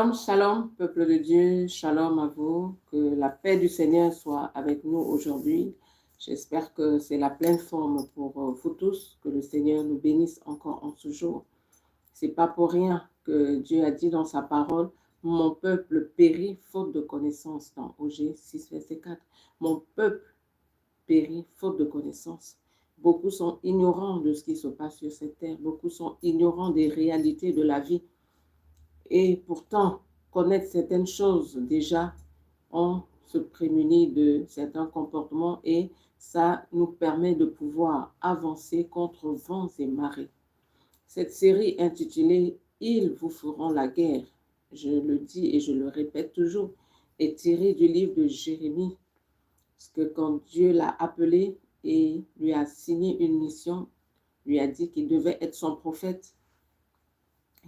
Shalom, peuple de Dieu, shalom à vous, que la paix du Seigneur soit avec nous aujourd'hui. J'espère que c'est la pleine forme pour vous tous, que le Seigneur nous bénisse encore en ce jour. C'est pas pour rien que Dieu a dit dans sa parole, mon peuple périt faute de connaissance, dans OG 6, verset 4. Mon peuple périt faute de connaissance. Beaucoup sont ignorants de ce qui se passe sur cette terre, beaucoup sont ignorants des réalités de la vie. Et pourtant, connaître certaines choses déjà, on se prémunit de certains comportements et ça nous permet de pouvoir avancer contre vents et marées. Cette série intitulée « Ils vous feront la guerre », je le dis et je le répète toujours, est tirée du livre de Jérémie. Parce que quand Dieu l'a appelé et lui a signé une mission, lui a dit qu'il devait être son prophète,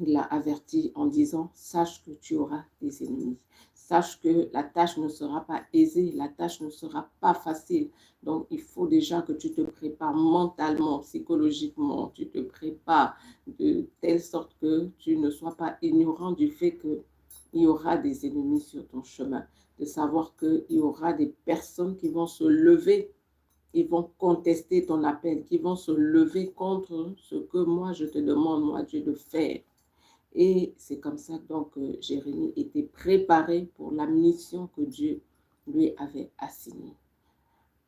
il l'a averti en disant, sache que tu auras des ennemis. Sache que la tâche ne sera pas aisée, la tâche ne sera pas facile. Donc, il faut déjà que tu te prépares mentalement, psychologiquement, tu te prépares de telle sorte que tu ne sois pas ignorant du fait qu'il y aura des ennemis sur ton chemin. De savoir qu'il y aura des personnes qui vont se lever, ils vont contester ton appel, qui vont se lever contre ce que moi je te demande, moi Dieu, de faire. Et c'est comme ça donc que Jérémie était préparé pour la mission que Dieu lui avait assignée.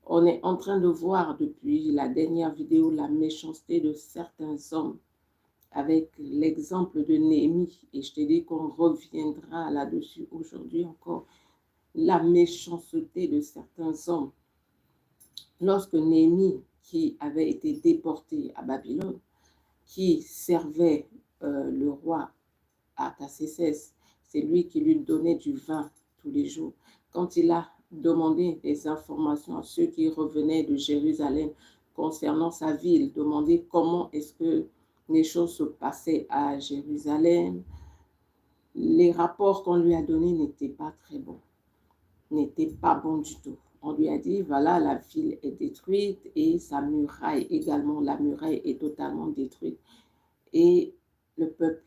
On est en train de voir depuis la dernière vidéo la méchanceté de certains hommes avec l'exemple de Néhémie. Et je te dis qu'on reviendra là-dessus aujourd'hui encore. La méchanceté de certains hommes. Lorsque Néhémie, qui avait été déporté à Babylone, qui servait le roi Artaxerxès, c'est lui qui lui donnait du vin tous les jours. Quand il a demandé des informations à ceux qui revenaient de Jérusalem concernant sa ville, demandé comment est-ce que les choses se passaient à Jérusalem, les rapports qu'on lui a donnés n'étaient pas très bons, n'étaient pas bons du tout. On lui a dit, voilà, la ville est détruite et sa muraille également, la muraille est totalement détruite. Et le peuple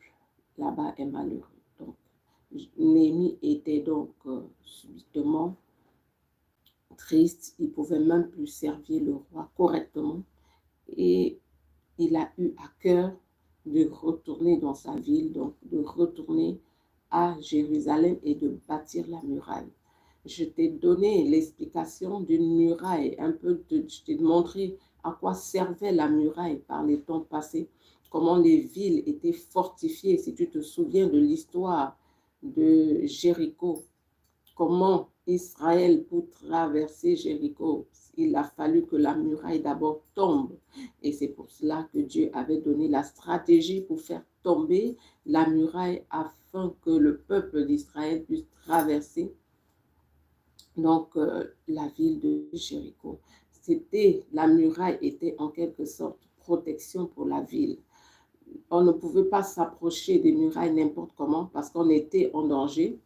là-bas est malheureux. Donc, Néhémie était donc subitement triste. Il ne pouvait même plus servir le roi correctement. Et il a eu à cœur de retourner dans sa ville, donc de retourner à Jérusalem et de bâtir la muraille. Je t'ai donné l'explication d'une muraille, un peu, je t'ai montré à quoi servait la muraille par les temps passés, comment les villes étaient fortifiées, si tu te souviens de l'histoire de Jéricho, comment Israël, pour traverser Jéricho, il a fallu que la muraille d'abord tombe. Et c'est pour cela que Dieu avait donné la stratégie pour faire tomber la muraille afin que le peuple d'Israël puisse traverser donc la ville de Jéricho. La muraille était en quelque sorte protection pour la ville. On ne pouvait pas s'approcher des murailles n'importe comment parce qu'on était en danger.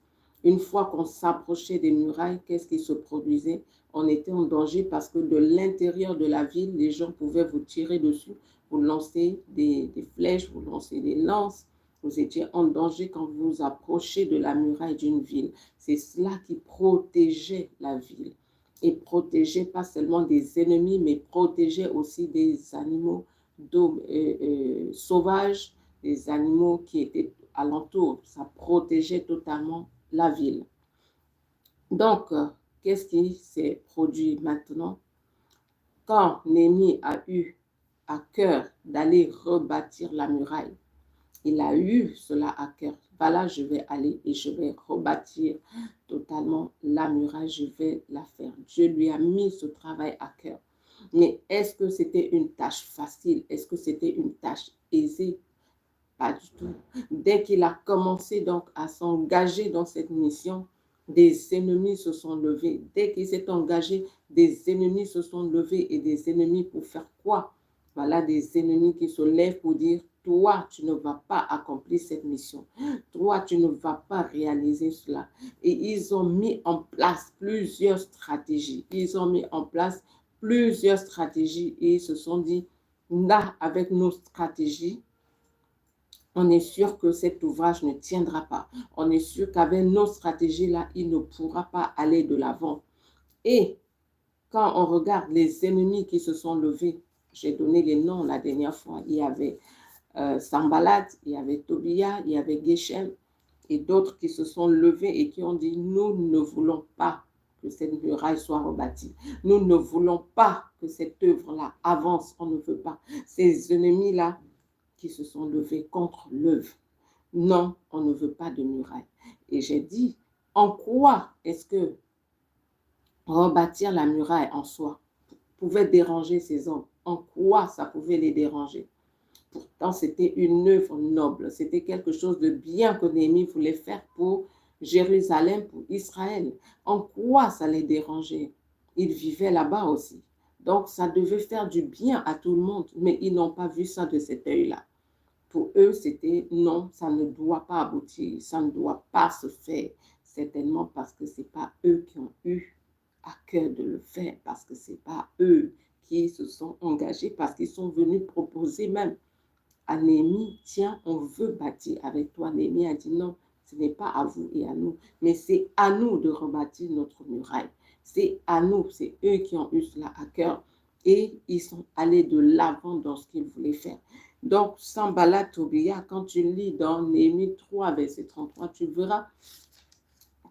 Une fois qu'on s'approchait des murailles, qu'est-ce qui se produisait? On était en danger parce que de l'intérieur de la ville, les gens pouvaient vous tirer dessus, vous lancer des flèches, vous lancer des lances. Vous étiez en danger quand vous vous approchez de la muraille d'une ville. C'est cela qui protégeait la ville. Et protégeait pas seulement des ennemis, mais protégeait aussi des animaux sauvages, des animaux qui étaient alentour. Ça protégeait totalement la ville. Donc, qu'est-ce qui s'est produit maintenant? Quand Néhémie a eu à cœur d'aller rebâtir la muraille, il a eu cela à cœur. Voilà, je vais aller et je vais rebâtir totalement la muraille, je vais la faire. Dieu lui a mis ce travail à cœur. Mais est-ce que c'était une tâche facile? Est-ce que c'était une tâche aisée? Pas du tout. Dès qu'il a commencé donc à s'engager dans cette mission, des ennemis se sont levés. Dès qu'il s'est engagé, des ennemis se sont levés. Et des ennemis pour faire quoi? Voilà des ennemis qui se lèvent pour dire, toi, tu ne vas pas accomplir cette mission. Toi, tu ne vas pas réaliser cela. Et ils ont mis en place plusieurs stratégies. Ils ont mis en place plusieurs stratégies et ils se sont dit, là, avec nos stratégies, on est sûr que cet ouvrage ne tiendra pas. On est sûr qu'avec nos stratégies-là, il ne pourra pas aller de l'avant. Et quand on regarde les ennemis qui se sont levés, j'ai donné les noms la dernière fois, il y avait Sanballat, il y avait Tobia, il y avait Geshem et d'autres qui se sont levés et qui ont dit, nous ne voulons pas que cette muraille soit rebâtie. Nous ne voulons pas que cette œuvre-là avance, on ne veut pas. Ces ennemis-là qui se sont levés contre l'œuvre. Non, on ne veut pas de muraille. Et j'ai dit, en quoi est-ce que rebâtir la muraille en soi pouvait déranger ces hommes? En quoi ça pouvait les déranger? Pourtant, c'était une œuvre noble. C'était quelque chose de bien que Néhémie voulait faire pour Jérusalem, pour Israël. En quoi ça les dérangeait? Ils vivaient là-bas aussi. Donc, ça devait faire du bien à tout le monde, mais ils n'ont pas vu ça de cet œil-là. Pour eux, c'était non, ça ne doit pas aboutir, ça ne doit pas se faire, certainement parce que ce n'est pas eux qui ont eu à cœur de le faire, parce que ce n'est pas eux qui se sont engagés, parce qu'ils sont venus proposer même à Néhémie, tiens, on veut bâtir avec toi. Néhémie a dit non, ce n'est pas à vous et à nous, mais c'est à nous de rebâtir notre muraille. C'est à nous, c'est eux qui ont eu cela à cœur et ils sont allés de l'avant dans ce qu'ils voulaient faire. Donc, Sanballat, Tobia, quand tu lis dans Néhémie 3, verset 33, tu verras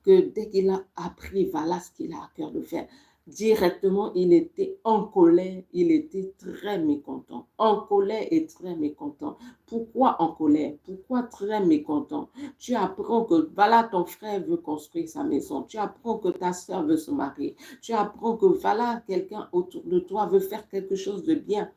que dès qu'il a appris, voilà ce qu'il a à cœur de faire. Directement, il était en colère, il était très mécontent. En colère et très mécontent. Pourquoi en colère? Pourquoi très mécontent? Tu apprends que voilà, ton frère veut construire sa maison. Tu apprends que ta soeur veut se marier. Tu apprends que voilà, quelqu'un autour de toi veut faire quelque chose de bien.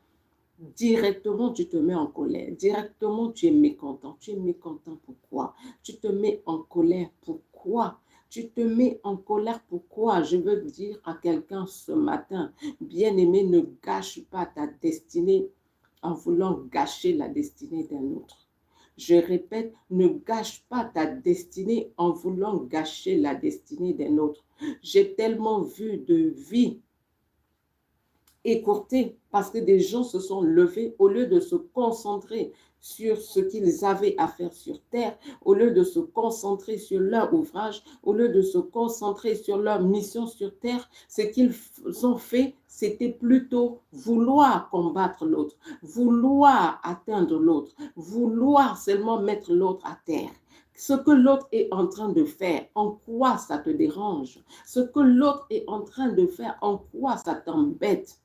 Directement, tu te mets en colère. Directement, tu es mécontent. Tu es mécontent pourquoi? Tu te mets en colère pourquoi? Tu te mets en colère pourquoi? Je veux dire à quelqu'un ce matin, bien-aimé, ne gâche pas ta destinée en voulant gâcher la destinée d'un autre. Je répète, ne gâche pas ta destinée en voulant gâcher la destinée d'un autre. J'ai tellement vu de vies écourté parce que des gens se sont levés au lieu de se concentrer sur ce qu'ils avaient à faire sur terre, au lieu de se concentrer sur leur ouvrage, au lieu de se concentrer sur leur mission sur terre, ce qu'ils ont fait, c'était plutôt vouloir combattre l'autre, vouloir atteindre l'autre, vouloir seulement mettre l'autre à terre. Ce que l'autre est en train de faire, en quoi ça te dérange? Ce que l'autre est en train de faire, en quoi ça t'embête?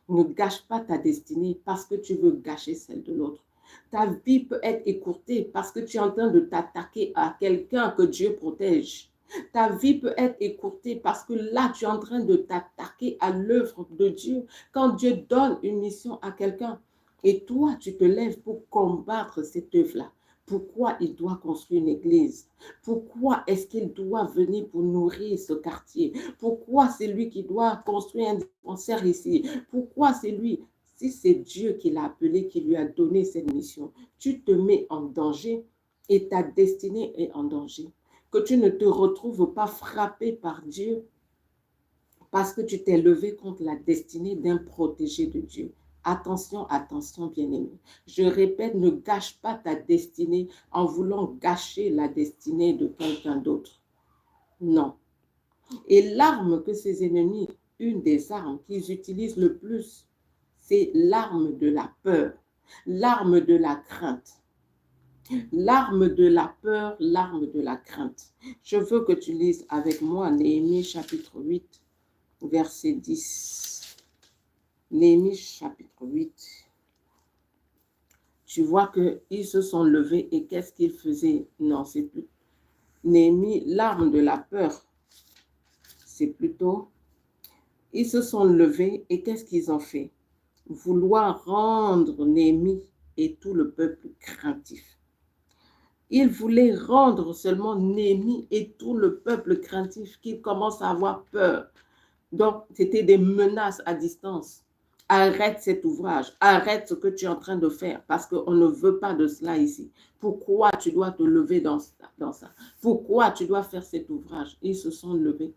Ne gâche pas ta destinée parce que tu veux gâcher celle de l'autre. Ta vie peut être écourtée parce que tu es en train de t'attaquer à quelqu'un que Dieu protège. Ta vie peut être écourtée parce que là, tu es en train de t'attaquer à l'œuvre de Dieu. Quand Dieu donne une mission à quelqu'un et toi, tu te lèves pour combattre cette œuvre-là. Pourquoi il doit construire une église? Pourquoi est-ce qu'il doit venir pour nourrir ce quartier? Pourquoi c'est lui qui doit construire un dispensaire ici? Pourquoi c'est lui? Si c'est Dieu qui l'a appelé, qui lui a donné cette mission, tu te mets en danger et ta destinée est en danger. Que tu ne te retrouves pas frappé par Dieu parce que tu t'es levé contre la destinée d'un protégé de Dieu. Attention, attention, bien-aimé. Je répète, ne gâche pas ta destinée en voulant gâcher la destinée de quelqu'un d'autre. Non. Et l'arme que ces ennemis, une des armes qu'ils utilisent le plus, c'est l'arme de la peur, l'arme de la crainte. L'arme de la peur, l'arme de la crainte. Je veux que tu lises avec moi Néhémie chapitre 8, verset 10. Néhémie chapitre 8. Tu vois qu'ils se sont levés et qu'est-ce qu'ils faisaient? Non, c'est plus Néhémie, l'arme de la peur. C'est plutôt, ils se sont levés et qu'est-ce qu'ils ont fait? Vouloir rendre Néhémie et tout le peuple craintif. Ils voulaient rendre seulement Néhémie et tout le peuple craintif, qu'ils commencent à avoir peur. Donc, c'était des menaces à distance. Arrête cet ouvrage, arrête ce que tu es en train de faire parce qu'on ne veut pas de cela ici. Pourquoi tu dois te lever dans ça? Pourquoi tu dois faire cet ouvrage? Ils se sont levés.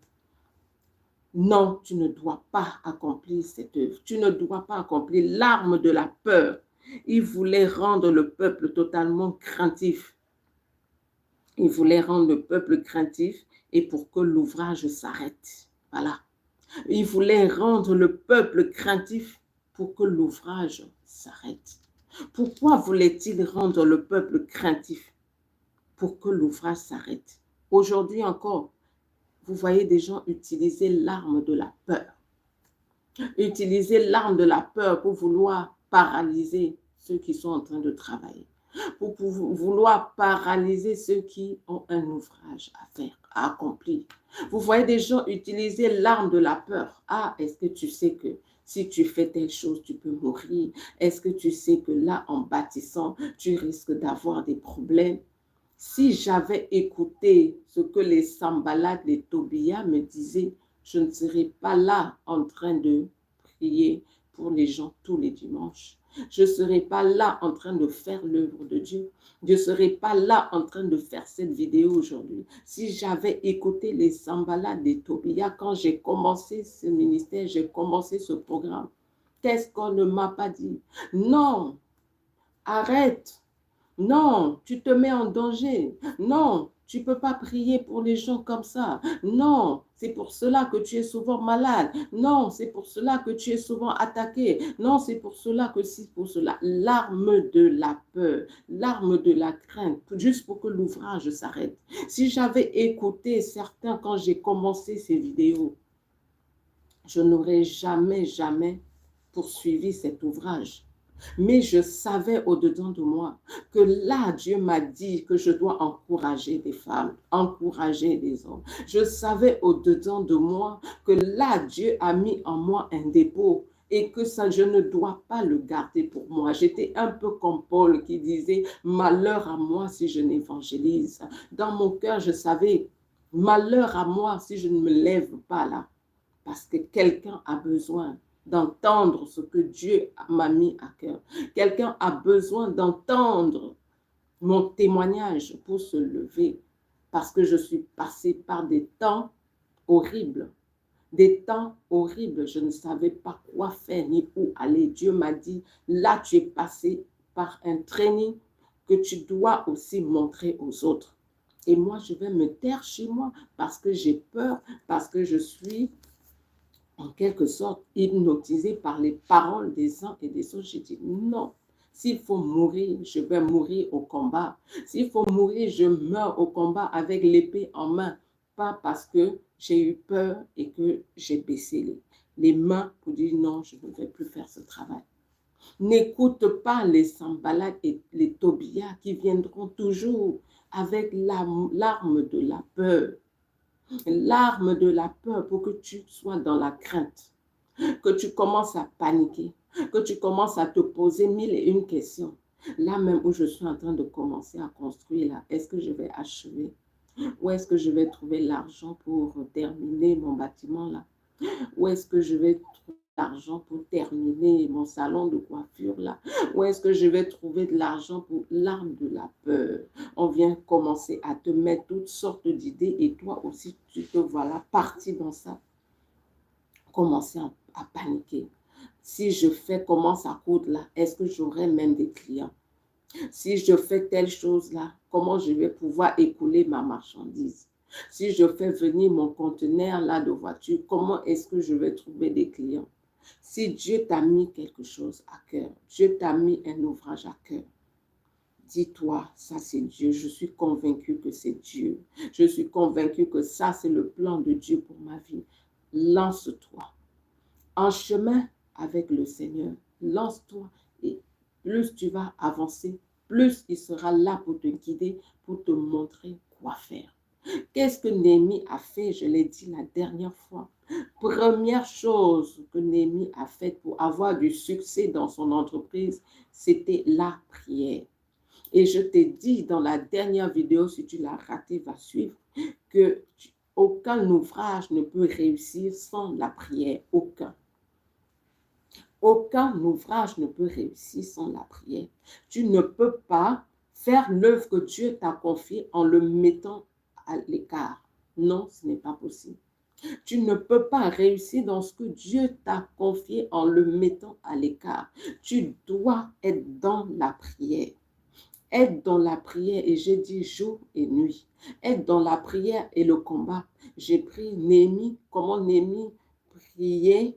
Non, tu ne dois pas accomplir cette œuvre. Tu ne dois pas accomplir l'arme de la peur. Il voulait rendre le peuple totalement craintif. Il voulait rendre le peuple craintif et pour que l'ouvrage s'arrête. Voilà. Il voulait rendre le peuple craintif pour que l'ouvrage s'arrête. Pourquoi voulait-il rendre le peuple craintif pour que l'ouvrage s'arrête? Aujourd'hui encore, vous voyez des gens utiliser l'arme de la peur. Utiliser l'arme de la peur pour vouloir paralyser ceux qui sont en train de travailler. Pour vouloir paralyser ceux qui ont un ouvrage à faire, à accomplir. Vous voyez des gens utiliser l'arme de la peur. Ah, est-ce que tu sais que si tu fais telle chose, tu peux mourir? Est-ce que tu sais que là, en bâtissant, tu risques d'avoir des problèmes? Si j'avais écouté ce que les Sambalat, les Tobia me disaient, je ne serais pas là en train de prier pour les gens tous les dimanches. Je ne serai pas là en train de faire l'œuvre de Dieu. Je ne serai pas là en train de faire cette vidéo aujourd'hui. Si j'avais écouté les Sambalat, les Tobia, quand j'ai commencé ce ministère, j'ai commencé ce programme, qu'est-ce qu'on ne m'a pas dit? Non, arrête. Non, tu te mets en danger. Non, tu ne peux pas prier pour les gens comme ça. Non, c'est pour cela que tu es souvent malade. Non, c'est pour cela que tu es souvent attaqué. Non, c'est pour cela que c'est pour cela. L'arme de la peur, l'arme de la crainte, juste pour que l'ouvrage s'arrête. Si j'avais écouté certains quand j'ai commencé ces vidéos, je n'aurais jamais poursuivi cet ouvrage. Mais je savais au-dedans de moi que là, Dieu m'a dit que je dois encourager des femmes, encourager des hommes. Je savais au-dedans de moi que là, Dieu a mis en moi un dépôt et que ça, je ne dois pas le garder pour moi. J'étais un peu comme Paul qui disait « Malheur à moi si je n'évangélise ». Dans mon cœur, je savais « Malheur à moi si je ne me lève pas là ». Parce que quelqu'un a besoin d'entendre ce que Dieu m'a mis à cœur. Quelqu'un a besoin d'entendre mon témoignage pour se lever. Parce que je suis passée par des temps horribles. Des temps horribles. Je ne savais pas quoi faire ni où aller. Dieu m'a dit, là tu es passé par un training que tu dois aussi montrer aux autres. Et moi, je vais me taire chez moi parce que j'ai peur, parce que je suis en quelque sorte hypnotisé par les paroles des uns et des autres. J'ai dit non, s'il faut mourir, je vais mourir au combat. S'il faut mourir, je meurs au combat avec l'épée en main. Pas parce que j'ai eu peur et que j'ai baissé les mains pour dire non, je ne vais plus faire ce travail. N'écoute pas les Sambalat et les Tobia qui viendront toujours avec l'arme de la peur. L'arme de la peur pour que tu sois dans la crainte, que tu commences à paniquer, que tu commences à te poser mille et une questions. Là même où je suis en train de commencer à construire, là, est-ce que je vais achever? Où est-ce que je vais trouver l'argent pour terminer mon bâtiment là? Où est-ce que je vais trouver l'argent pour terminer mon salon de coiffure là? Où est-ce que je vais trouver de l'argent pour l'arme de la peur? On vient commencer à te mettre toutes sortes d'idées et toi aussi tu te vois là parti dans ça. Commencer à paniquer. Si je fais, commence à coudre là, est-ce que j'aurai même des clients? Si je fais telle chose là, comment je vais pouvoir écouler ma marchandise? Si je fais venir mon conteneur là de voiture, comment est-ce que je vais trouver des clients? Si Dieu t'a mis quelque chose à cœur, Dieu t'a mis un ouvrage à cœur, dis-toi, ça c'est Dieu, je suis convaincue que c'est Dieu. Je suis convaincue que ça c'est le plan de Dieu pour ma vie. Lance-toi. En chemin avec le Seigneur, lance-toi et plus tu vas avancer, plus il sera là pour te guider, pour te montrer quoi faire. Qu'est-ce que Néhémie a fait? Je l'ai dit la dernière fois. Première chose que Néhémie a faite pour avoir du succès dans son entreprise, c'était la prière. Et je t'ai dit dans la dernière vidéo, si tu l'as raté, va suivre, que aucun ouvrage ne peut réussir sans la prière. Aucun. Aucun ouvrage ne peut réussir sans la prière. Tu ne peux pas faire l'œuvre que Dieu t'a confiée en le mettant à l'écart. Non, ce n'est pas possible. Tu ne peux pas réussir dans ce que Dieu t'a confié en le mettant à l'écart. Tu dois être dans la prière. Être dans la prière, et j'ai dit jour et nuit. Être dans la prière et le combat. J'ai pris Néhémie, comment Néhémie priait.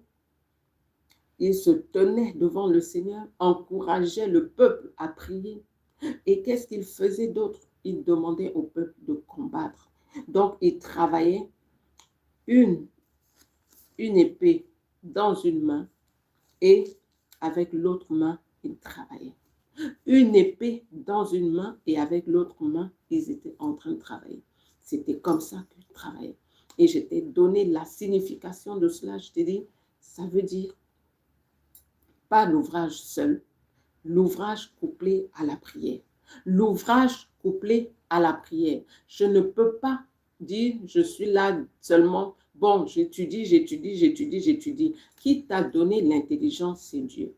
Il se tenait devant le Seigneur, encourageait le peuple à prier. Et qu'est-ce qu'il faisait d'autre? Il demandait au peuple de combattre. Donc, il travaillait une épée dans une main et avec l'autre main, il travaillait. Une épée dans une main et avec l'autre main, ils étaient en train de travailler. C'était comme ça qu'ils travaillaient. Et je t'ai donné la signification de cela. Je t'ai dit, ça veut dire pas l'ouvrage seul, l'ouvrage couplé à la prière. L'ouvrage couplé à la prière. Je ne peux pas dire, je suis là seulement, bon, j'étudie. Qui t'a donné l'intelligence, c'est Dieu.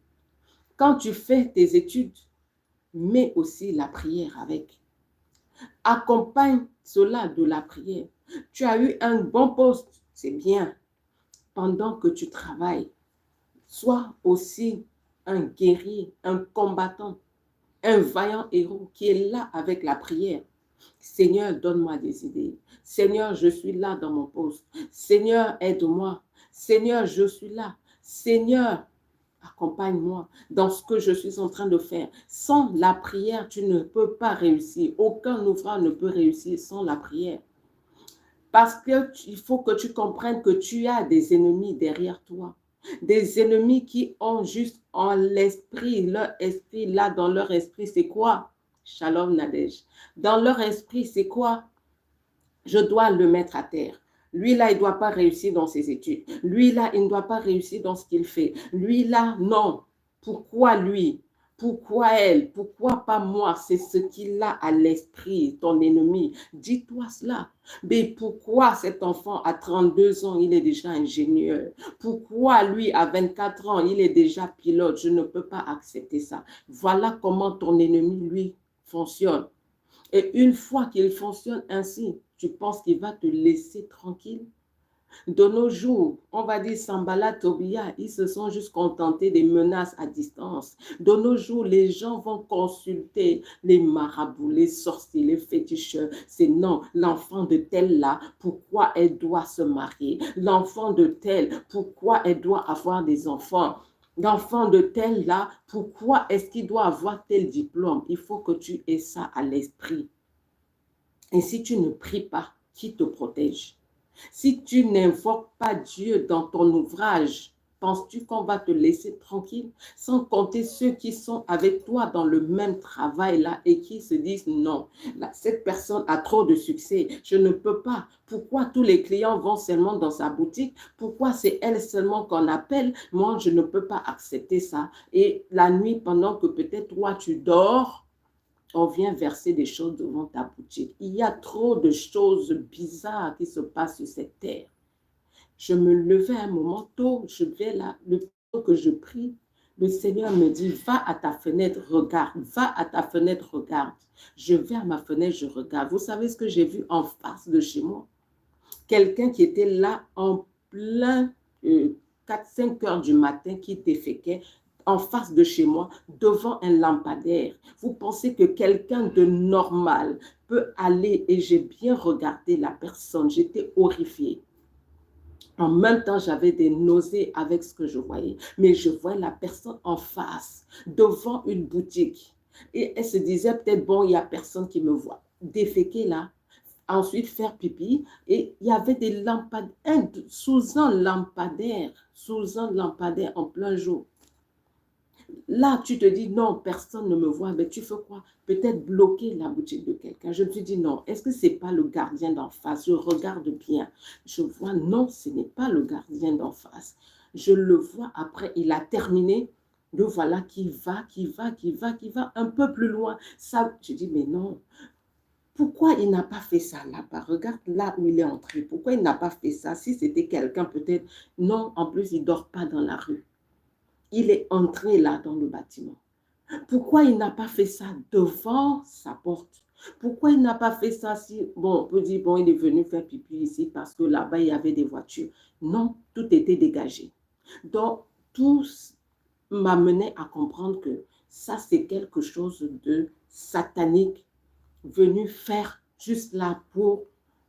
Quand tu fais tes études, mets aussi la prière avec. Accompagne cela de la prière. Tu as eu un bon poste, c'est bien. Pendant que tu travailles, sois aussi un guerrier, un combattant, un vaillant héros qui est là avec la prière. Seigneur, donne-moi des idées. Seigneur, je suis là dans mon poste. Seigneur, aide-moi. Seigneur, je suis là. Seigneur, accompagne-moi dans ce que je suis en train de faire. Sans la prière, tu ne peux pas réussir. Aucun ouvrage ne peut réussir sans la prière. Parce qu'il faut que tu comprennes que tu as des ennemis derrière toi. Des ennemis qui ont juste en l'esprit, leur esprit, là dans leur esprit, c'est quoi? Shalom Nadej. Dans leur esprit, c'est quoi? Je dois le mettre à terre. Lui, là, il ne doit pas réussir dans ses études. Lui, là, il ne doit pas réussir dans ce qu'il fait. Lui, là, non. Pourquoi lui? Pourquoi elle? Pourquoi pas moi? C'est ce qu'il a à l'esprit, ton ennemi. Dis-toi cela. Mais pourquoi cet enfant à 32 ans, il est déjà ingénieur? Pourquoi lui, à 24 ans, il est déjà pilote? Je ne peux pas accepter ça. Voilà comment ton ennemi, lui, fonctionne. Et une fois qu'il fonctionne ainsi, tu penses qu'il va te laisser tranquille? De nos jours, on va dire Sambala, Tobia, ils se sont juste contentés des menaces à distance. De nos jours, les gens vont consulter les marabouts, les sorciers, les féticheurs. C'est non, l'enfant de tel là, pourquoi elle doit se marier? L'enfant de tel, pourquoi elle doit avoir des enfants? L'enfant de tel là, pourquoi est-ce qu'il doit avoir tel diplôme? Il faut que tu aies ça à l'esprit. Et si tu ne pries pas, qui te protège? Si tu n'invoques pas Dieu dans ton ouvrage, penses-tu qu'on va te laisser tranquille? Sans compter ceux qui sont avec toi dans le même travail là et qui se disent non, là, cette personne a trop de succès, je ne peux pas. Pourquoi tous les clients vont seulement dans sa boutique? Pourquoi c'est elle seulement qu'on appelle? Moi, je ne peux pas accepter ça. Et la nuit, pendant que peut-être toi tu dors, on vient verser des choses devant ta boutique. Il y a trop de choses bizarres qui se passent sur cette terre. Je me levais un moment tôt, je vais là, le temps que je prie, le Seigneur me dit, va à ta fenêtre, regarde, va à ta fenêtre, regarde. Je vais à ma fenêtre, je regarde. Vous savez ce que j'ai vu en face de chez moi? Quelqu'un qui était là en plein 4-5 heures du matin qui déféquait en face de chez moi, devant un lampadaire. Vous pensez que quelqu'un de normal peut aller, et j'ai bien regardé la personne, j'étais horrifiée. En même temps, j'avais des nausées avec ce que je voyais, mais je voyais la personne en face, devant une boutique. Et elle se disait peut-être, bon, il n'y a personne qui me voit. Déféquer là, ensuite faire pipi, et il y avait des lampadaires, sous un lampadaire en plein jour. Là, tu te dis, non, personne ne me voit, mais tu fais quoi? Peut-être bloquer la boutique de quelqu'un. Je me suis dit, non, est-ce que ce n'est pas le gardien d'en face? Je regarde bien. Je vois, non, ce n'est pas le gardien d'en face. Je le vois après, il a terminé. Le voilà qui va un peu plus loin. Ça, je dis, mais non, pourquoi il n'a pas fait ça là-bas? Regarde là où il est entré. Pourquoi il n'a pas fait ça? Si c'était quelqu'un, peut-être, non, en plus, il ne dort pas dans la rue. Il est entré là dans le bâtiment. Pourquoi il n'a pas fait ça devant sa porte? Pourquoi il n'a pas fait ça si... Bon, on peut dire, bon, il est venu faire pipi ici parce que là-bas, il y avait des voitures. Non, tout était dégagé. Donc, tout m'amenait à comprendre que ça, c'est quelque chose de satanique venu faire juste là pour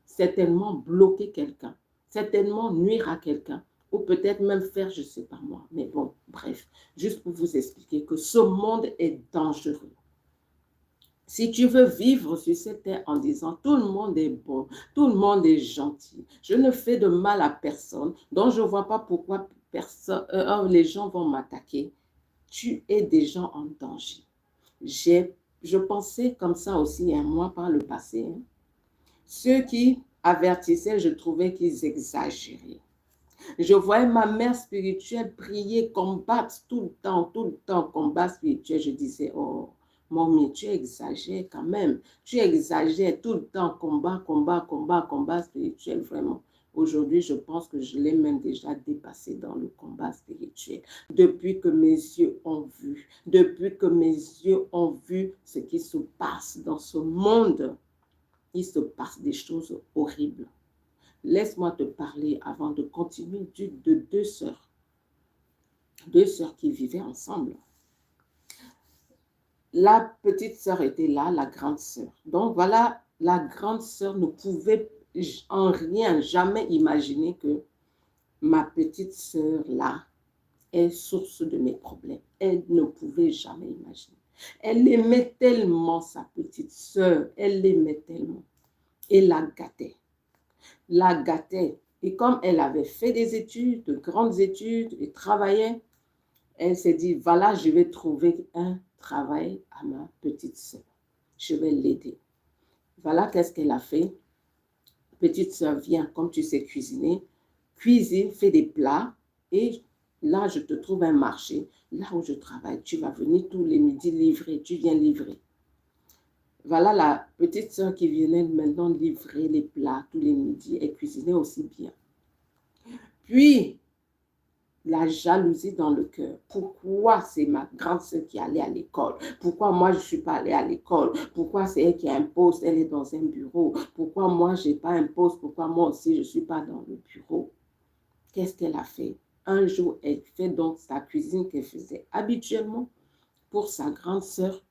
certainement bloquer quelqu'un, certainement nuire à quelqu'un, ou peut-être même faire, je ne sais pas moi. Mais bon, bref, juste pour vous expliquer que ce monde est dangereux. Si tu veux vivre sur cette terre en disant tout le monde est bon, tout le monde est gentil, je ne fais de mal à personne, donc je ne vois pas pourquoi les gens vont m'attaquer, tu es déjà en danger. Je pensais comme ça aussi un mois par le passé. Hein. Ceux qui avertissaient, je trouvais qu'ils exagéraient. Je voyais ma mère spirituelle prier, combattre tout le temps, combat spirituel. Je disais, oh, Mommy, tu exagères quand même. Tu exagères tout le temps, combat spirituel, vraiment. Aujourd'hui, je pense que je l'ai même déjà dépassé dans le combat spirituel. Depuis que mes yeux ont vu, ce qui se passe dans ce monde, il se passe des choses horribles. Laisse-moi te parler avant de continuer de deux sœurs qui vivaient ensemble. La petite sœur était là, la grande sœur. Donc voilà, la grande sœur ne pouvait en rien, jamais imaginer que ma petite sœur là est source de mes problèmes. Elle ne pouvait jamais imaginer. Elle aimait tellement sa petite sœur, elle l'aimait tellement et la gâtait. La gâtait. Et comme elle avait fait des études, de grandes études, et travaillait, elle s'est dit, voilà, je vais trouver un travail à ma petite sœur. Je vais l'aider. Voilà qu'est-ce qu'elle a fait. Petite sœur, viens, comme tu sais cuisiner, cuisine, fais des plats, et là, je te trouve un marché. Là où je travaille, tu vas venir tous les midis livrer, tu viens livrer. Voilà la petite sœur qui venait maintenant livrer les plats tous les midis et cuisinait aussi bien. Puis, la jalousie dans le cœur. Pourquoi c'est ma grande sœur qui allait à l'école? Pourquoi moi, je ne suis pas allée à l'école? Pourquoi c'est elle qui a un poste? Elle est dans un bureau. Pourquoi moi, je n'ai pas un poste? Pourquoi moi aussi, je ne suis pas dans le bureau? Qu'est-ce qu'elle a fait? Un jour, elle fait donc sa cuisine qu'elle faisait habituellement pour sa grande sœur.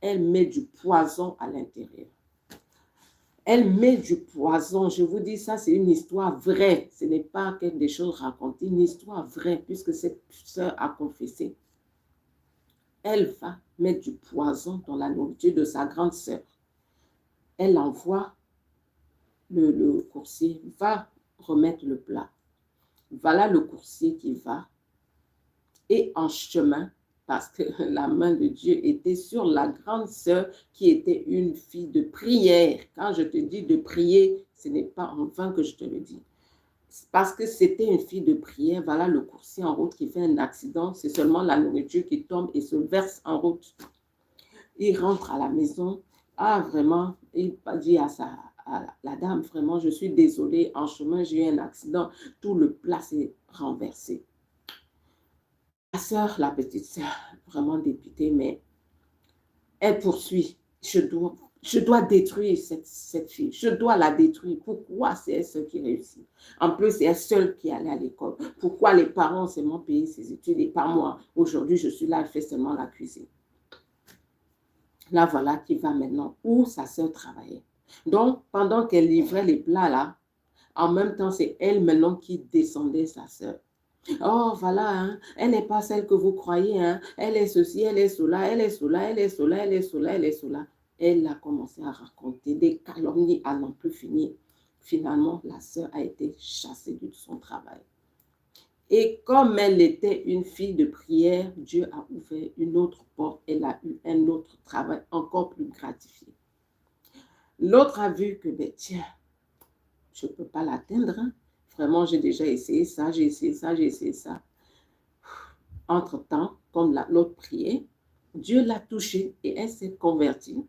Elle met du poison à l'intérieur. Elle met du poison. Je vous dis, ça, c'est une histoire vraie. Ce n'est pas quelque chose raconté, une histoire vraie, puisque cette sœur a confessé. Elle va mettre du poison dans la nourriture de sa grande sœur. Elle envoie le coursier, va remettre le plat. Voilà le coursier qui va. Et en chemin, parce que la main de Dieu était sur la grande sœur qui était une fille de prière. Quand je te dis de prier, ce n'est pas en vain que je te le dis. Parce que c'était une fille de prière, voilà le coursier en route qui fait un accident, c'est seulement la nourriture qui tombe et se verse en route. Il rentre à la maison, vraiment, il dit à la dame, vraiment, je suis désolée, en chemin, j'ai eu un accident, tout le plat s'est renversé. La sœur, la petite sœur, vraiment dépitée, mais elle poursuit. Je dois détruire cette fille. Je dois la détruire. Pourquoi c'est elle seule qui réussit? En plus, c'est elle seule qui allait à l'école. Pourquoi les parents ont seulement payé ses études et pas moi? Aujourd'hui, je suis là, elle fait seulement la cuisine. Là, voilà qui va maintenant où sa sœur travaillait. Donc, pendant qu'elle livrait les plats là, en même temps, c'est elle maintenant qui descendait sa sœur. Oh, voilà, hein, elle n'est pas celle que vous croyez. Hein. Elle est ceci, elle est cela, elle est cela, elle est cela, elle est cela, elle est cela. Elle a commencé à raconter des calomnies à n'en plus finir. Finalement, la sœur a été chassée de son travail. Et comme elle était une fille de prière, Dieu a ouvert une autre porte. Elle a eu un autre travail encore plus gratifié. L'autre a vu que, ben, tiens, je ne peux pas l'atteindre. Hein. Vraiment, j'ai déjà essayé ça, j'ai essayé ça, j'ai essayé ça. Entre-temps, comme l'autre priait, Dieu l'a touchée et elle s'est convertie.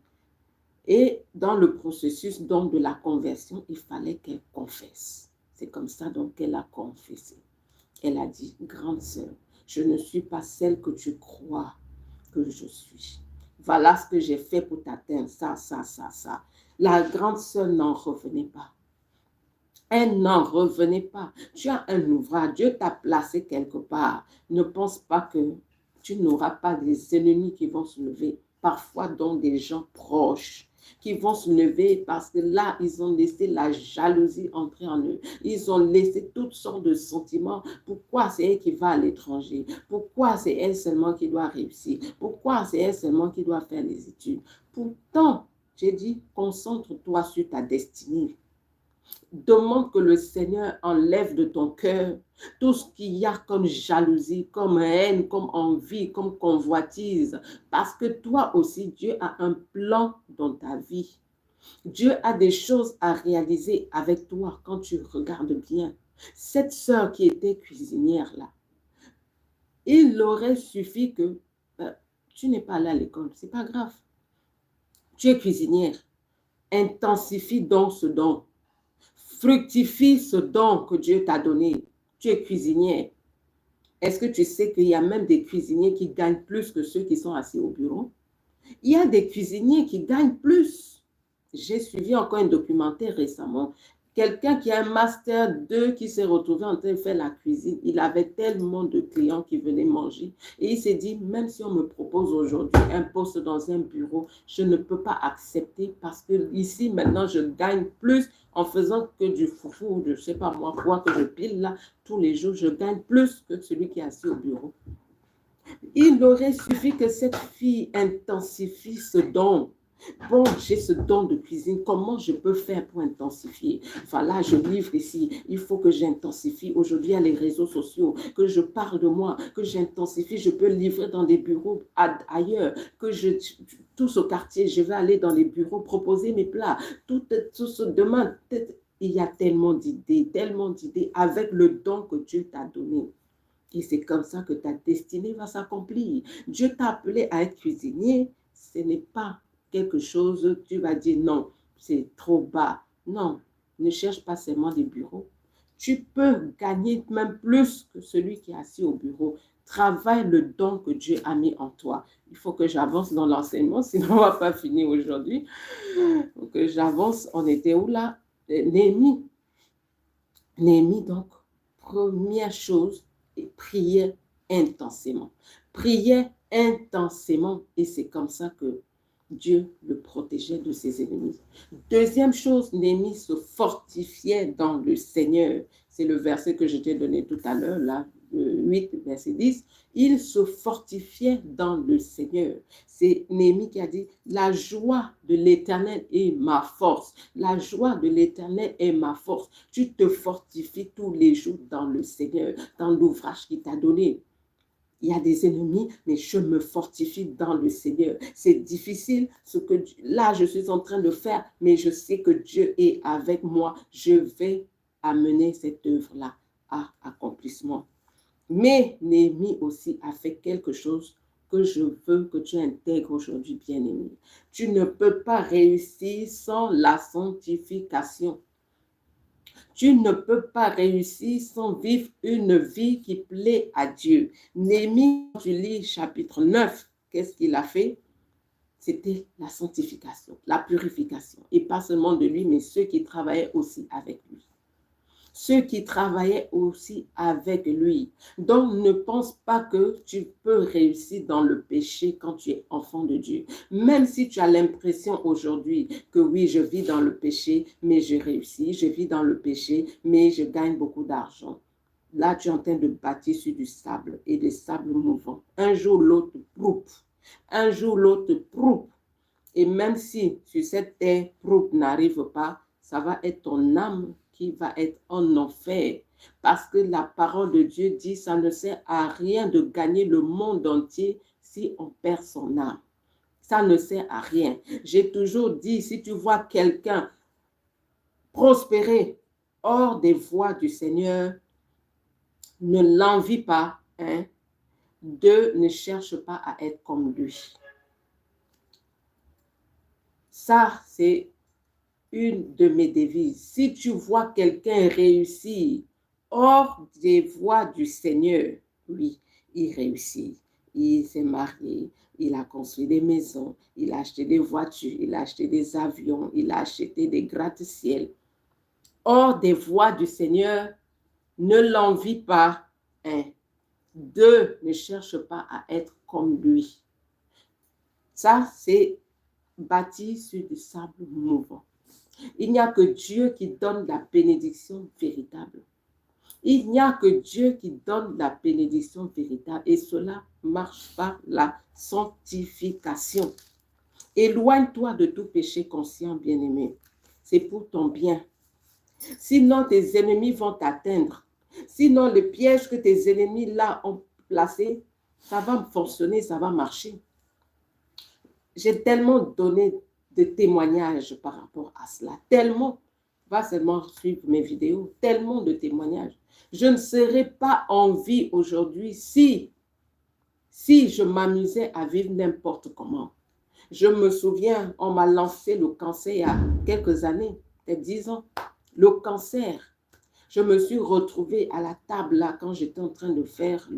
Et dans le processus donc, de la conversion, il fallait qu'elle confesse. C'est comme ça donc qu'elle a confessé. Elle a dit, grande sœur, je ne suis pas celle que tu crois que je suis. Voilà ce que j'ai fait pour t'atteindre, ça, ça, ça, ça. La grande sœur n'en revenait pas. Elle n'en revenait pas. Tu as un ouvrage, Dieu t'a placé quelque part. Ne pense pas que tu n'auras pas des ennemis qui vont se lever. Parfois, donc des gens proches qui vont se lever parce que là, ils ont laissé la jalousie entrer en eux. Ils ont laissé toutes sortes de sentiments. Pourquoi c'est elle qui va à l'étranger? Pourquoi c'est elle seulement qui doit réussir? Pourquoi c'est elle seulement qui doit faire les études? Pourtant, j'ai dit, concentre-toi sur ta destinée. Demande que le Seigneur enlève de ton cœur tout ce qu'il y a comme jalousie, comme haine, comme envie, comme convoitise. Parce que toi aussi, Dieu a un plan dans ta vie. Dieu a des choses à réaliser avec toi quand tu regardes bien. Cette sœur qui était cuisinière là, il aurait suffi que tu n'es pas allé à l'école, c'est pas grave. Tu es cuisinière. Intensifie donc ce don. Fructifie ce don que Dieu t'a donné. Tu es cuisinière. Est-ce que tu sais qu'il y a même des cuisiniers qui gagnent plus que ceux qui sont assis au bureau? Il y a des cuisiniers qui gagnent plus. J'ai suivi encore un documentaire récemment. Quelqu'un qui a un master 2 qui s'est retrouvé en train de faire la cuisine. Il avait tellement de clients qui venaient manger. Et il s'est dit, même si on me propose aujourd'hui un poste dans un bureau, je ne peux pas accepter parce que ici, maintenant, je gagne plus en faisant que du foufou, je ne sais pas moi quoi, que je pile là tous les jours. Je gagne plus que celui qui est assis au bureau. Il aurait suffi que cette fille intensifie ce don. Bon, j'ai ce don de cuisine, comment je peux faire pour intensifier? Enfin là, je livre ici, il faut que j'intensifie. Aujourd'hui, il y a les réseaux sociaux, que je parle de moi, que j'intensifie, je peux livrer dans des bureaux ailleurs, que tout ce quartier, je vais aller dans les bureaux, proposer mes plats, tout ce demain, il y a tellement d'idées avec le don que Dieu t'a donné. Et c'est comme ça que ta destinée va s'accomplir. Dieu t'a appelé à être cuisinier. Ce n'est pas quelque chose, tu vas dire non, c'est trop bas. Non, ne cherche pas seulement des bureaux. Tu peux gagner même plus que celui qui est assis au bureau. Travaille le don que Dieu a mis en toi. Il faut que j'avance dans l'enseignement, sinon on ne va pas finir aujourd'hui. Donc j'avance, on était où là? Néhémie. Néhémie, donc, première chose, priait intensément. Priait intensément et c'est comme ça que Dieu le protégeait de ses ennemis. Deuxième chose, Néhémie se fortifiait dans le Seigneur. C'est le verset que je t'ai donné tout à l'heure, là, 8, verset 10. Il se fortifiait dans le Seigneur. C'est Néhémie qui a dit, la joie de l'Éternel est ma force. La joie de l'Éternel est ma force. Tu te fortifies tous les jours dans le Seigneur, dans l'ouvrage qu'il t'a donné. Il y a des ennemis, mais je me fortifie dans le Seigneur. C'est difficile ce que là je suis en train de faire, mais je sais que Dieu est avec moi. Je vais amener cette œuvre-là à accomplissement. Mais Néhémie aussi a fait quelque chose que je veux que tu intègres aujourd'hui, bien-aimé. Tu ne peux pas réussir sans la sanctification. Tu ne peux pas réussir sans vivre une vie qui plaît à Dieu. Néhémie, tu lis chapitre 9, qu'est-ce qu'il a fait? C'était la sanctification, la purification. Et pas seulement de lui, mais ceux qui travaillaient aussi avec lui. Ceux qui travaillaient aussi avec lui. Donc, ne pense pas que tu peux réussir dans le péché quand tu es enfant de Dieu. Même si tu as l'impression aujourd'hui que oui, je vis dans le péché, mais je réussis. Je vis dans le péché, mais je gagne beaucoup d'argent. Là, tu es en train de bâtir sur du sable et des sables mouvants. Un jour, l'autre prouve. Un jour, l'autre prouve. Et même si sur cette terre, prouve n'arrive pas, ça va être ton âme qui va être en enfer. Parce que la parole de Dieu dit, ça ne sert à rien de gagner le monde entier si on perd son âme. Ça ne sert à rien. J'ai toujours dit, si tu vois quelqu'un prospérer hors des voies du Seigneur, ne l'envie pas. Hein? Deux, ne cherche pas à être comme lui. Ça, c'est une de mes devises. Si tu vois quelqu'un réussir hors des voies du Seigneur, oui, il réussit. il s'est marié, il a construit des maisons, il a acheté des voitures, il a acheté des avions, il a acheté des gratte-ciel. Or, des voies du Seigneur ne l'envie pas. 1. 2. Ne cherche pas à être comme lui. Ça, c'est bâti sur du sable mouvant. Il n'y a que Dieu qui donne la bénédiction véritable. Il n'y a que Dieu qui donne la bénédiction véritable et cela marche par la sanctification. Éloigne-toi de tout péché conscient, bien-aimé. C'est pour ton bien. Sinon, tes ennemis vont t'atteindre. Sinon, le piège que tes ennemis là ont placé, ça va fonctionner, ça va marcher. J'ai tellement donné de témoignages par rapport à cela. Tellement. Va seulement suivre mes vidéos. Tellement de témoignages. Je ne serais pas en vie aujourd'hui si je m'amusais à vivre n'importe comment. Je me souviens, on m'a lancé le cancer il y a quelques années, peut-être 10 ans. Le cancer. Je me suis retrouvée à la table là quand j'étais en train de faire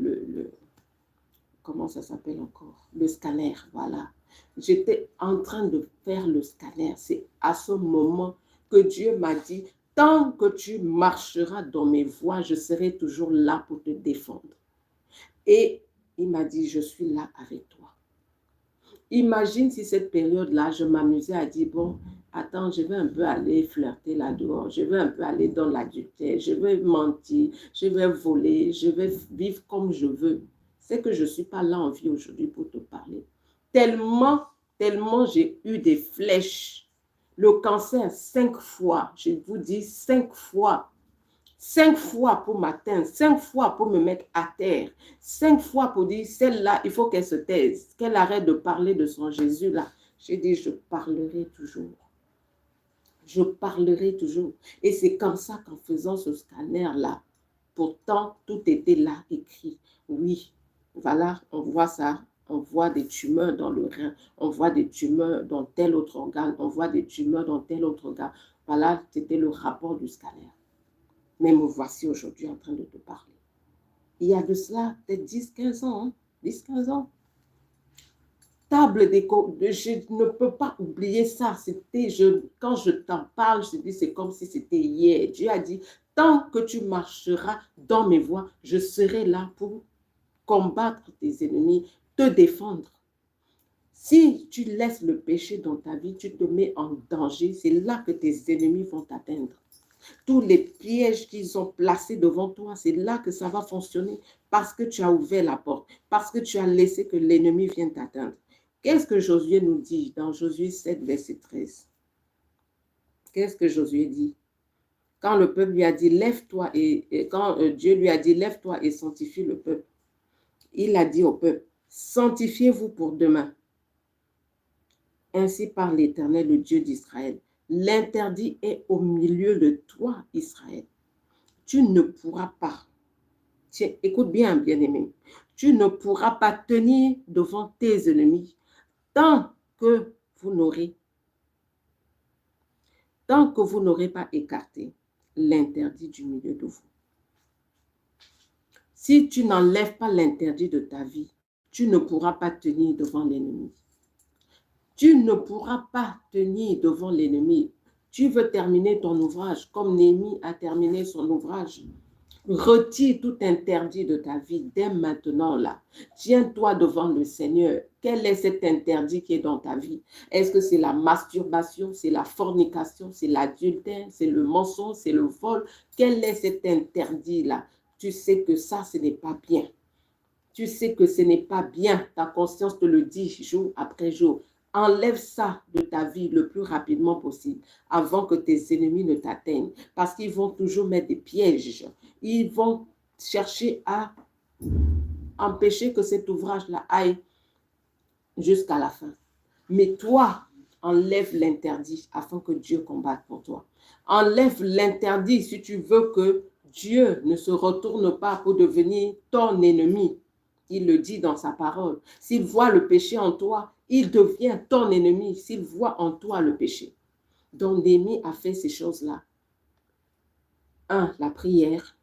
comment ça s'appelle encore? Le scanner, voilà. J'étais en train de faire le scanner. C'est à ce moment que Dieu m'a dit, tant que tu marcheras dans mes voies, je serai toujours là pour te défendre. Et il m'a dit, je suis là avec toi. Imagine si cette période-là, je m'amusais à dire, bon, attends, je vais un peu aller flirter là-dehors, je vais un peu aller dans l'adultère, je vais mentir, je vais voler, je vais vivre comme je veux. C'est que je ne suis pas là en vie aujourd'hui pour te parler. Tellement j'ai eu des flèches. Le cancer, 5 fois, je vous dis 5 fois. 5 fois pour m'atteindre, 5 fois pour me mettre à terre, 5 fois pour dire, celle-là, il faut qu'elle se taise, qu'elle arrête de parler de son Jésus-là. J'ai dit, je parlerai toujours. Je parlerai toujours. Et c'est comme ça qu'en faisant ce scanner-là, pourtant, tout était là écrit. Oui, voilà, on voit ça. On voit des tumeurs dans le rein, on voit des tumeurs dans tel autre organe, on voit des tumeurs dans tel autre organe. Voilà, c'était le rapport du scanner. Mais me voici aujourd'hui en train de te parler. Il y a de cela peut-être 10-15 ans. Hein? 10-15 ans. Table je ne peux pas oublier ça. Quand je t'en parle, je dis c'est comme si c'était hier. Dieu a dit, tant que tu marcheras dans mes voies, je serai là pour combattre tes ennemis, te défendre. Si tu laisses le péché dans ta vie, tu te mets en danger. C'est là que tes ennemis vont t'atteindre. Tous les pièges qu'ils ont placés devant toi, c'est là que ça va fonctionner parce que tu as ouvert la porte, parce que tu as laissé que l'ennemi vienne t'atteindre. Qu'est-ce que Josué nous dit dans Josué 7, verset 13? Qu'est-ce que Josué dit? Quand le peuple lui a dit, lève-toi, et quand Dieu lui a dit, lève-toi et sanctifie le peuple, il a dit au peuple, sanctifiez-vous pour demain. Ainsi parle l'Éternel, le Dieu d'Israël. L'interdit est au milieu de toi, Israël. Tu ne pourras pas, tiens, écoute bien, bien-aimé, tu ne pourras pas tenir devant tes ennemis tant que vous n'aurez pas écarté l'interdit du milieu de vous. Si tu n'enlèves pas l'interdit de ta vie, tu ne pourras pas tenir devant l'ennemi. Tu ne pourras pas tenir devant l'ennemi. Tu veux terminer ton ouvrage comme Néhémie a terminé son ouvrage. Retire tout interdit de ta vie dès maintenant là. Tiens-toi devant le Seigneur. Quel est cet interdit qui est dans ta vie? Est-ce que c'est la masturbation, c'est la fornication, c'est l'adultère, c'est le mensonge, c'est le vol? Quel est cet interdit-là? Tu sais que ça, ce n'est pas bien. Tu sais que ce n'est pas bien. Ta conscience te le dit jour après jour. Enlève ça de ta vie le plus rapidement possible avant que tes ennemis ne t'atteignent. Parce qu'ils vont toujours mettre des pièges. Ils vont chercher à empêcher que cet ouvrage-là aille jusqu'à la fin. Mais toi, enlève l'interdit afin que Dieu combatte pour toi. Enlève l'interdit si tu veux que Dieu ne se retourne pas pour devenir ton ennemi. Il le dit dans sa parole. S'il voit le péché en toi, il devient ton ennemi s'il voit en toi le péché. Donc, Néhémie a fait ces choses-là. 1, la prière.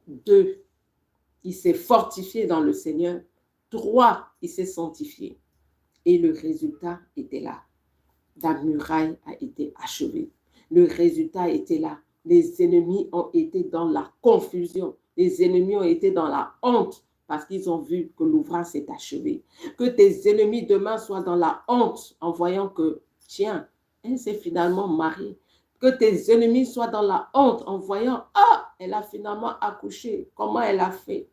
2, il s'est fortifié dans le Seigneur. droit, il s'est sanctifié. Et le résultat était là. La muraille a été achevée. Le résultat était là. Les ennemis ont été dans la confusion. Les ennemis ont été dans la honte parce qu'ils ont vu que l'ouvrage s'est achevé. Que tes ennemis demain soient dans la honte en voyant que, tiens, elle s'est finalement mariée. Que tes ennemis soient dans la honte en voyant, ah, elle a finalement accouché. Comment elle a fait?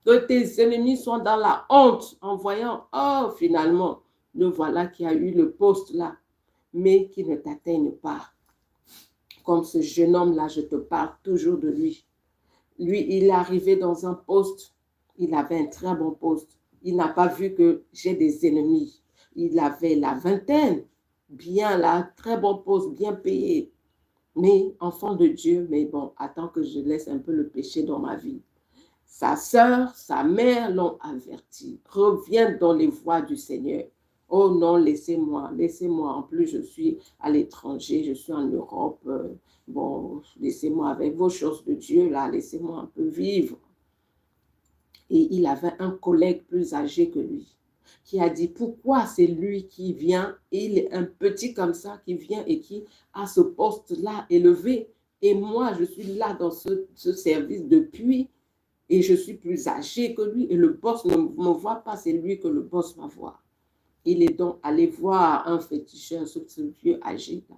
Que tes ennemis soient dans la honte en voyant, oh, finalement, le voilà qui a eu le poste là, mais qui ne t'atteigne pas. Comme ce jeune homme-là, je te parle toujours de lui. Lui, il est arrivé dans un poste, il avait un très bon poste. Il n'a pas vu que j'ai des ennemis. Il avait la vingtaine, bien là, très bon poste, bien payé. Mais enfant de Dieu, mais bon, attends que je laisse un peu le péché dans ma vie. Sa sœur, sa mère l'ont averti. Reviens dans les voies du Seigneur. Oh non, laissez-moi, laissez-moi. En plus, je suis à l'étranger, je suis en Europe. Bon, laissez-moi avec vos choses de Dieu, là, laissez-moi un peu vivre. Et il avait un collègue plus âgé que lui qui a dit, pourquoi c'est lui qui vient, et il est un petit comme ça, qui vient et qui a ce poste-là élevé. Et moi, je suis là dans ce service depuis, et je suis plus âgé que lui, et le boss ne me voit pas, c'est lui que le boss va voir. Il est donc allé voir un féticheur, ce vieux âgé, là.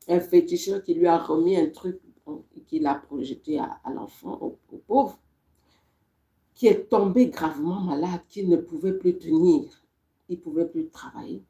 Un féticheur qui lui a remis un truc qu'il a projeté à l'enfant, au pauvre, qui est tombé gravement malade, qui ne pouvait plus tenir, il ne pouvait plus travailler.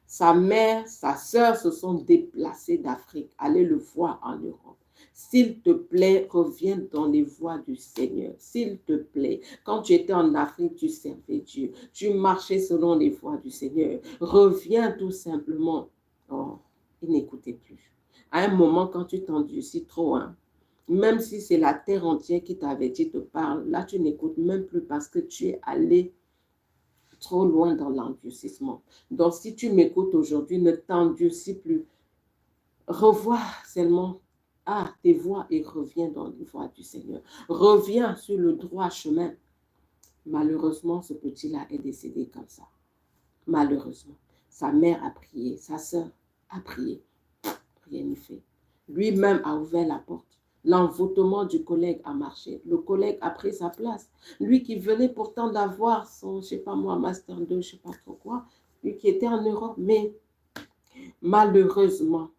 Sa mère, sa sœur se sont déplacées d'Afrique, allez le voir en Europe. S'il te plaît, reviens dans les voies du Seigneur. S'il te plaît, quand tu étais en Afrique, tu servais Dieu. Tu marchais selon les voies du Seigneur. Reviens tout simplement. Oh, il n'écoutait plus. À un moment, quand tu t'endurcis trop, hein, même si c'est la terre entière qui t'avait dit te parle, là, tu n'écoutes même plus parce que tu es allé trop loin dans l'endurcissement. Donc, si tu m'écoutes aujourd'hui, ne t'endurcis plus. Revois seulement tes voies et reviens dans les voies du Seigneur. Reviens sur le droit chemin. Malheureusement, ce petit-là est décédé comme ça. Malheureusement. Sa mère a prié, sa sœur a prié. Rien n'y fait. Lui-même a ouvert la porte. L'envoûtement du collègue a marché. Le collègue a pris sa place. Lui qui venait pourtant d'avoir son, je ne sais pas moi, Master 2, je ne sais pas trop quoi, lui qui était en Europe, mais malheureusement,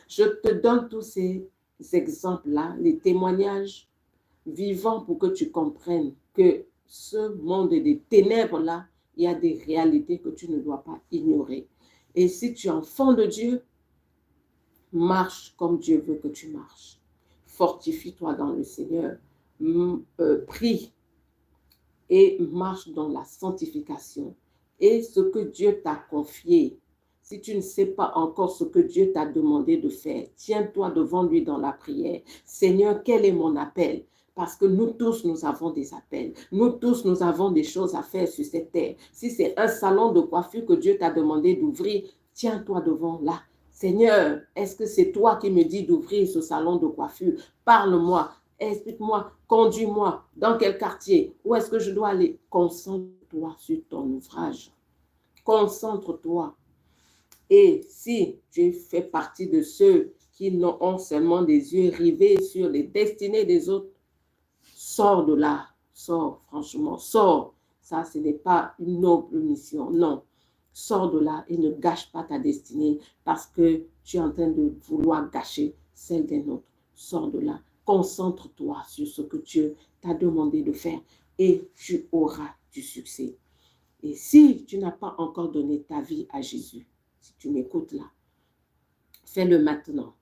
je te donne tous ces exemples-là, les témoignages vivants pour que tu comprennes que ce monde des ténèbres-là, il y a des réalités que tu ne dois pas ignorer. Et si tu es enfant de Dieu, marche comme Dieu veut que tu marches. Fortifie-toi dans le Seigneur. Prie et marche dans la sanctification. Et ce que Dieu t'a confié, si tu ne sais pas encore ce que Dieu t'a demandé de faire, tiens-toi devant lui dans la prière. Seigneur, quel est mon appel? Parce que nous tous, nous avons des appels. Nous tous, nous avons des choses à faire sur cette terre. Si c'est un salon de coiffure que Dieu t'a demandé d'ouvrir, tiens-toi devant là. Seigneur, est-ce que c'est toi qui me dis d'ouvrir ce salon de coiffure? Parle-moi, explique-moi, conduis-moi, dans quel quartier? Où est-ce que je dois aller? Concentre-toi sur ton ouvrage. Concentre-toi. Et si tu fais partie de ceux qui ont seulement des yeux rivés sur les destinées des autres, sors de là. Sors, franchement, sors. Ça, ce n'est pas une noble mission, non. Sors de là et ne gâche pas ta destinée parce que tu es en train de vouloir gâcher celle d'un autre. Sors de là. Concentre-toi sur ce que Dieu t'a demandé de faire et tu auras du succès. Et si tu n'as pas encore donné ta vie à Jésus, si tu m'écoutes là, fais-le maintenant.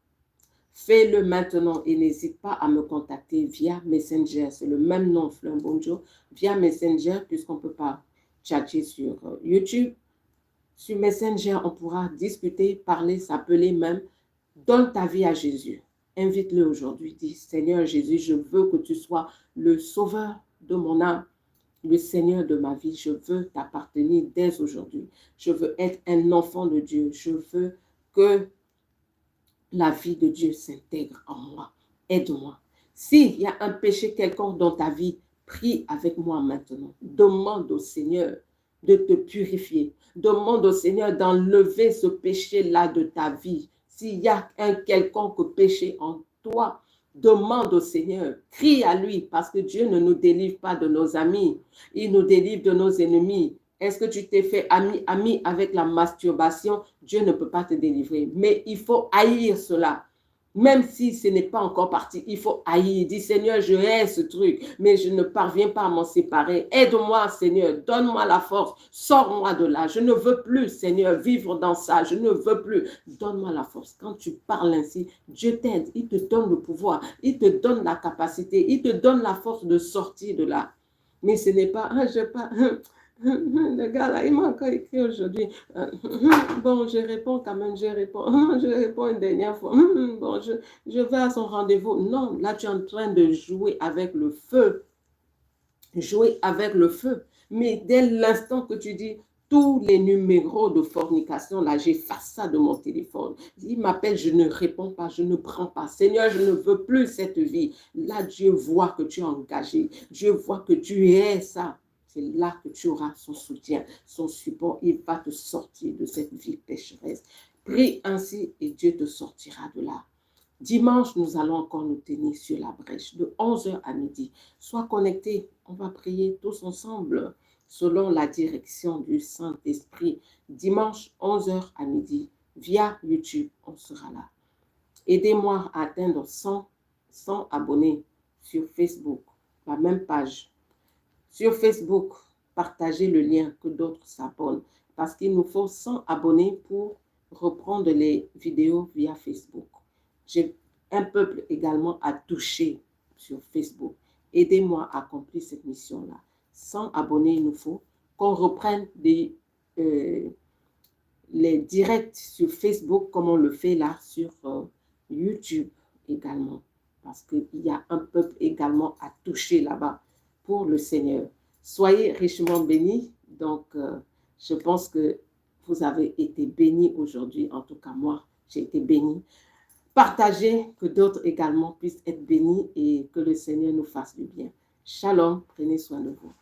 Fais-le maintenant et n'hésite pas à me contacter via Messenger. C'est le même nom, Flumbonjo, via Messenger, puisqu'on ne peut pas chatter sur YouTube. Sur Messenger, on pourra discuter, parler, s'appeler même. Donne ta vie à Jésus. Invite-le aujourd'hui. Dis, Seigneur Jésus, je veux que tu sois le sauveur de mon âme, le Seigneur de ma vie. Je veux t'appartenir dès aujourd'hui. Je veux être un enfant de Dieu. Je veux que la vie de Dieu s'intègre en moi. Aide-moi. S'il y a un péché quelconque dans ta vie, Prie avec moi maintenant. Demande au Seigneur de te purifier. Demande au Seigneur d'enlever ce péché-là de ta vie. S'il y a un quelconque péché en toi, demande au Seigneur, crie à lui, parce que Dieu ne nous délivre pas de nos amis, il nous délivre de nos ennemis. Est-ce que tu t'es fait ami avec la masturbation? Dieu ne peut pas te délivrer, mais il faut haïr cela. Même si ce n'est pas encore parti, il faut haïr. Dis, Seigneur, je hais ce truc, mais je ne parviens pas à m'en séparer. Aide-moi, Seigneur, donne-moi la force, sors-moi de là. Je ne veux plus, Seigneur, vivre dans ça. Je ne veux plus. Donne-moi la force. Quand tu parles ainsi, Dieu t'aide. Il te donne le pouvoir. Il te donne la capacité. Il te donne la force de sortir de là. Mais ce n'est pas, je pas. Le gars là, il m'a encore écrit aujourd'hui. Bon, je réponds quand même, je réponds une dernière fois. Bon, je vais à son rendez-vous. Non, là, tu es en train de jouer avec le feu. Jouer avec le feu. Mais dès l'instant que tu dis, tous les numéros de fornication, là, j'efface ça de mon téléphone. Il m'appelle, je ne réponds pas, je ne prends pas. Seigneur, je ne veux plus cette vie. Là, Dieu voit que tu es engagé. Dieu voit que tu es ça. C'est là que tu auras son soutien, son support. Il va te sortir de cette vie pécheresse. Prie ainsi et Dieu te sortira de là. Dimanche, nous allons encore nous tenir sur la brèche de 11h à midi. Sois connecté, on va prier tous ensemble selon la direction du Saint-Esprit. Dimanche, 11h à midi, via YouTube, on sera là. Aidez-moi à atteindre 100 abonnés sur Facebook, la même page. Sur Facebook, partagez le lien, que d'autres s'abonnent, parce qu'il nous faut 100 abonnés pour reprendre les vidéos via Facebook. J'ai un peuple également à toucher sur Facebook. Aidez-moi à accomplir cette mission-là. 100 abonnés, il nous faut qu'on reprenne les directs sur Facebook comme on le fait là sur YouTube également. Parce qu'il y a un peuple également à toucher là-bas pour le Seigneur. Soyez richement bénis. Donc, je pense que vous avez été bénis aujourd'hui. En tout cas, moi, j'ai été bénie. Partagez, que d'autres également puissent être bénis et que le Seigneur nous fasse du bien. Shalom, prenez soin de vous.